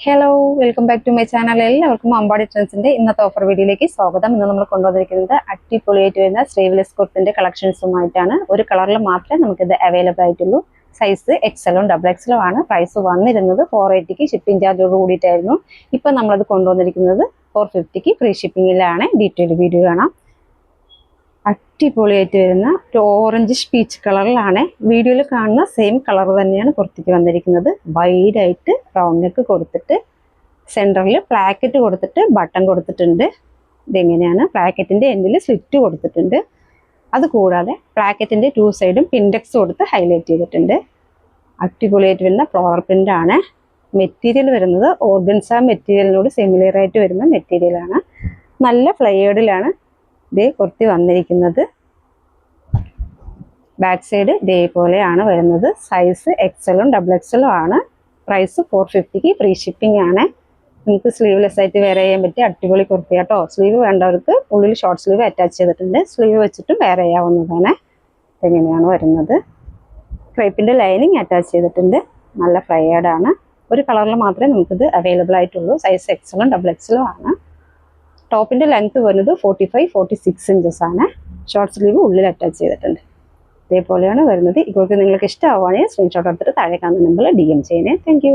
Hello welcome back to my channel. എല്ലാവർക്കും അമ്പാടി ട്രെൻഡ്സിന്റെ ഇന്നത്തെ offer വീഡിയോയിലേക്ക് സ്വാഗതം. ഇന്ന് നമ്മൾ കൊണ്ടുവന്നിരിക്കുന്നത് അടിപൊളിയായിട്ട് വരുന്ന സ്ലീവ്ലെസ് കുർത്തിന്റെ കളക്ഷൻസുമായിട്ടാണ്. ഒരു കളറിൽ മാത്രമേ നമുക്കിത് അവൈലബിൾ ആയിട്ടുള്ളൂ. സൈസ് എക്സലും ഡബിൾ എക്സലും ആണ്. പ്രൈസ് വന്നിരുന്നത് 480ക്ക് ഷിപ്പിംഗ് ചാർജോട് കൂടിയിട്ടായിരുന്നു. ഇപ്പം നമ്മളത് കൊണ്ടുവന്നിരിക്കുന്നത് 450ക്ക് ഫ്രീ ഷിപ്പിംഗിലാണ്. ഡീറ്റെയിൽ വീഡിയോ കാണാം. അടിപൊളിയായിട്ട് വരുന്ന ഒരു ഓറഞ്ച് പീച്ച് കളറിലാണ്. വീഡിയോയിൽ കാണുന്ന സെയിം കളർ തന്നെയാണ് കുർത്തിക്ക് വന്നിരിക്കുന്നത്. വൈഡായിട്ട് റൗണ്ട് നെക്ക് കൊടുത്തിട്ട് സെൻറ്ററിൽ പ്ലാക്കറ്റ് കൊടുത്തിട്ട് ബട്ടൺ കൊടുത്തിട്ടുണ്ട്. ഇതെങ്ങനെയാണ് പ്ലാക്കറ്റിൻ്റെ എൻഡിൽ സ്ലിറ്റ് കൊടുത്തിട്ടുണ്ട്. അതുകൂടാതെ പ്ലാക്കറ്റിൻ്റെ 2 സൈഡും പിൻഡെക്സ് കൊടുത്ത് ഹൈലൈറ്റ് ചെയ്തിട്ടുണ്ട്. അടിപൊളിയായിട്ട് വരുന്ന ഫ്ലോർ പ്രിൻ്റ് ആണ്. മെറ്റീരിയൽ വരുന്നത് ഓർഗൻസ മെറ്റീരിയലിനോട് സിമിലർ ആയിട്ട് വരുന്ന മെറ്റീരിയലാണ്. നല്ല ഫ്ലെയേർഡിലാണ് ഇതേ കുർത്തി വന്നിരിക്കുന്നത്. ബാക്ക് സൈഡ് ഇതേപോലെയാണ് വരുന്നത്. സൈസ് എക്സലും ഡബിൾ എക്സലും ആണ്. പ്രൈസ് 450ക്ക് ഫ്രീ ഷിപ്പിംഗ് ആണ്. നമുക്ക് സ്ലീവ്ലെസ് ആയിട്ട് വെയർ ചെയ്യാൻ പറ്റിയ അടിപൊളി കുർത്തി കേട്ടോ. സ്ലീവ് വേണ്ടവർക്ക് ഉള്ളിൽ ഷോർട്ട് സ്ലീവ് അറ്റാച്ച് ചെയ്തിട്ടുണ്ട്. സ്ലീവ് വെച്ചിട്ടും വെയർ ചെയ്യാവുന്നതാണ്. ഇതെങ്ങനെയാണ് വരുന്നത്. ക്രേപ്പിൻ്റെ ലൈനിങ് അറ്റാച്ച് ചെയ്തിട്ടുണ്ട്. നല്ല ഫ്ലയേർഡ് ആണ്. ഒരു കളറിൽ മാത്രമേ നമുക്കിത് അവൈലബിൾ ആയിട്ടുള്ളൂ. സൈസ് എക്സലും ഡബിൾ എക്സലും ആണ്. ടോപ്പിൻ്റെ ലെങ്ത് വരുന്നത് 45-46 ഇഞ്ചസ് ആണ്. ഷോർട്ട് സ്ലീവ് ഉള്ളിൽ അറ്റാച്ച് ചെയ്തിട്ടുണ്ട്. ഇതേപോലെയാണ് വരുന്നത്. ഈ കുർത്തി നിങ്ങൾക്ക് ഇഷ്ടമാവുകയാണെങ്കിൽ സ്ക്രീൻഷോട്ട് എടുത്തിട്ട് താഴെ കാണുന്ന നമ്പറിൽ DM ചെയ്യണേ. താങ്ക്